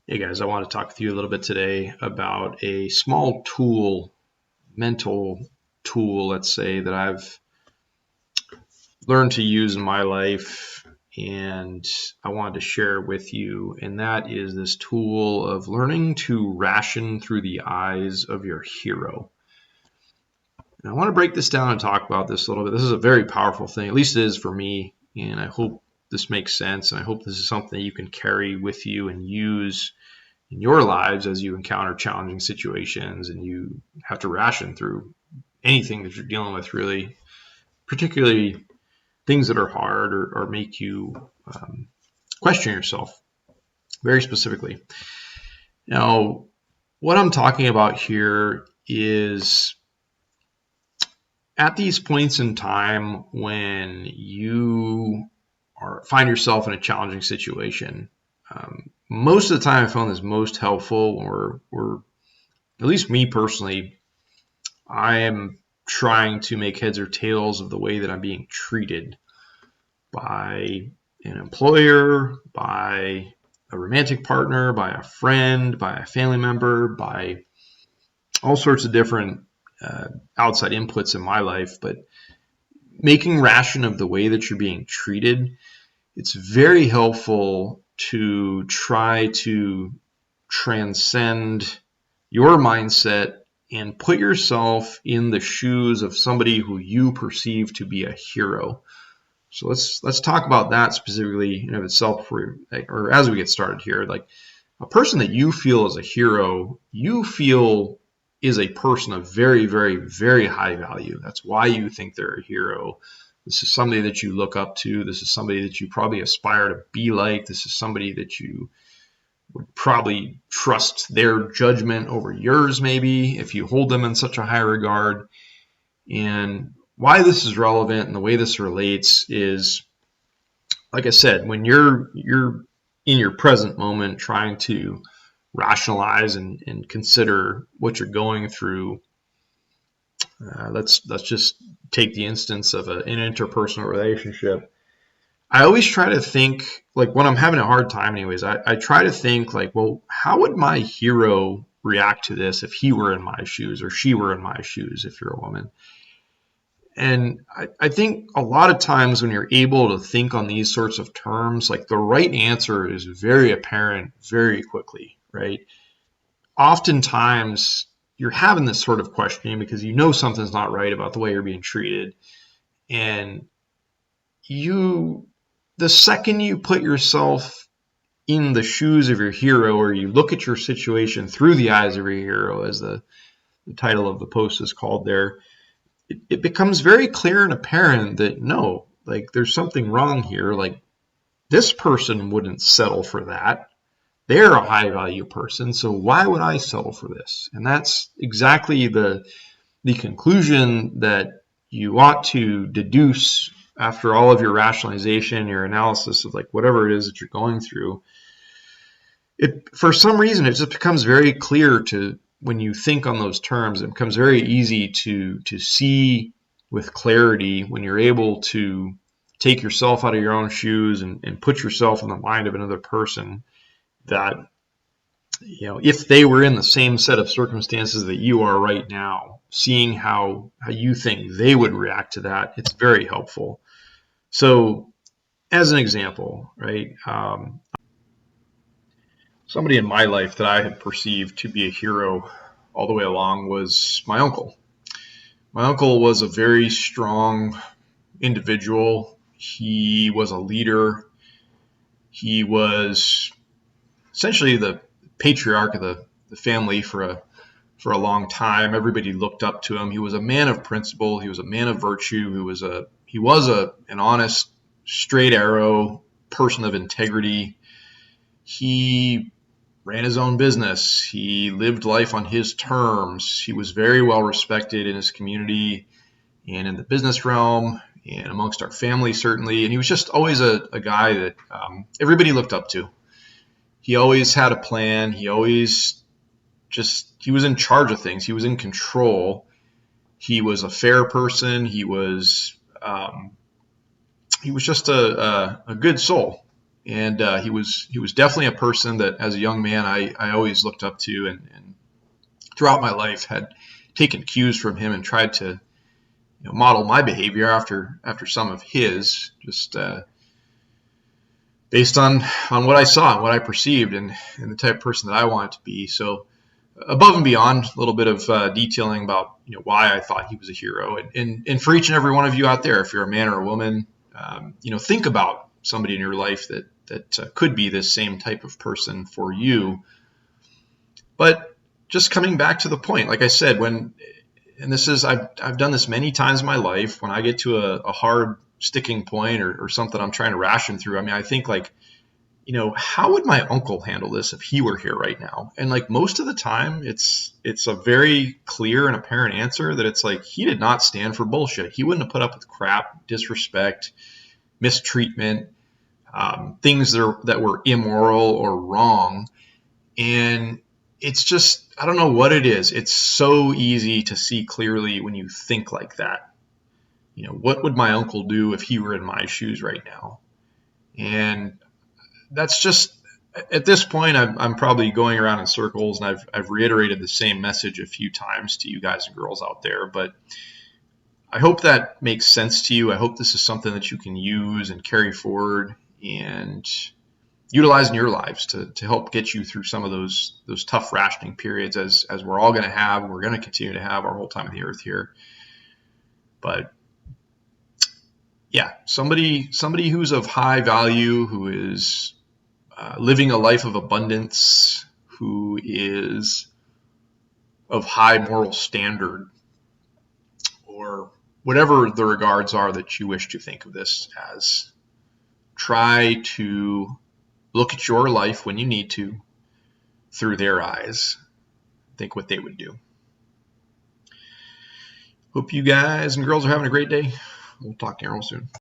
Hey guys, I want to talk with you a little bit today about a small tool, mental tool, let's say, that I've learned to use in my life, and I wanted to share with you. And that is this tool of learning to ration through the eyes of your hero. And I want to break this down and talk about this a little bit. This is a very powerful thing, at least it is for me, and I hope this makes sense, and I hope this is something that you can carry with you and use in your lives as you encounter challenging situations and you have to ration through anything that you're dealing with, really, particularly things that are hard or make you question yourself very specifically. Now, what I'm talking about here is at these points in time when you find yourself in a challenging situation. Most of the time I found this most helpful when we're at least me personally, I am trying to make heads or tails of the way that I'm being treated by an employer, by a romantic partner, by a friend, by a family member, by all sorts of different outside inputs in my life. But making ration of the way that you're being treated, it's very helpful to try to transcend your mindset and put yourself in the shoes of somebody who you perceive to be a hero. So let's talk about that specifically in of itself before, or as we get started here. Like a person that you feel is a hero, you feel is a person of very, very, very high value. That's why you think they're a hero. This is somebody that you look up to. This is somebody that you probably aspire to be like. This is somebody that you would probably trust their judgment over yours, maybe, if you hold them in such a high regard. And why this is relevant and the way this relates is, like I said, when you're in your present moment trying to rationalize and consider what you're going through. Let's just take the instance of an interpersonal relationship. I always try to think, like when I'm having a hard time anyways, I try to think like, well, how would my hero react to this if he were in my shoes or she were in my shoes if you're a woman? And I think a lot of times when you're able to think on these sorts of terms, like the right answer is very apparent very quickly, right? Oftentimes you're having this sort of questioning because you know something's not right about the way you're being treated. And the second you put yourself in the shoes of your hero, or you look at your situation through the eyes of your hero, as the title of the post is called there, it becomes very clear and apparent that no, like there's something wrong here. Like this person wouldn't settle for that. They're a high value person, so why would I settle for this? And that's exactly the conclusion that you ought to deduce after all of your rationalization, your analysis of like whatever it is that you're going through. For some reason, it just becomes very clear to when you think on those terms. It becomes very easy to see with clarity when you're able to take yourself out of your own shoes and put yourself in the mind of another person, that if they were in the same set of circumstances that you are right now, seeing how you think they would react to that, it's very helpful. So as an example, right, somebody in my life that I had perceived to be a hero all the way along was my uncle. My uncle was a very strong individual. He was a leader. He was essentially the patriarch of the family for a long time. Everybody looked up to him. He was a man of principle. He was a man of virtue. He was an honest, straight arrow person of integrity. He ran his own business. He lived life on his terms. He was very well respected in his community and in the business realm and amongst our family, certainly. And he was just always a guy that everybody looked up to. He always had a plan. He was in charge of things. He was in control. He was a fair person. He was just a good soul. And he was definitely a person that, as a young man, I always looked up to, and throughout my life had taken cues from him and tried to model my behavior after some of his, just based on what I saw and what I perceived, and the type of person that I wanted to be. So above and beyond, a little bit of detailing about why I thought he was a hero, and for each and every one of you out there, if you're a man or a woman, think about somebody in your life that could be this same type of person for you. But just coming back to the point, like I said, I've done this many times in my life. When I get to a hard sticking point or something I'm trying to ration through, I mean, I think like, how would my uncle handle this if he were here right now? And like most of the time, it's a very clear and apparent answer that it's like he did not stand for bullshit. He wouldn't have put up with crap, disrespect, mistreatment, things that were immoral or wrong. And it's just, I don't know what it is. It's so easy to see clearly when you think like that. What would my uncle do if he were in my shoes right now? And that's just, at this point, I'm probably going around in circles, and I've reiterated the same message a few times to you guys and girls out there. But I hope that makes sense to you. I hope this is something that you can use and carry forward and utilize in your lives to help get you through some of those tough rationing periods, as we're all going to have. We're going to continue to have our whole time on the earth here. But yeah, somebody who's of high value, who is living a life of abundance, who is of high moral standard, or whatever the regards are that you wish to think of this as. Try to look at your life when you need to through their eyes. Think what they would do. Hope you guys and girls are having a great day. We'll talk to you real soon.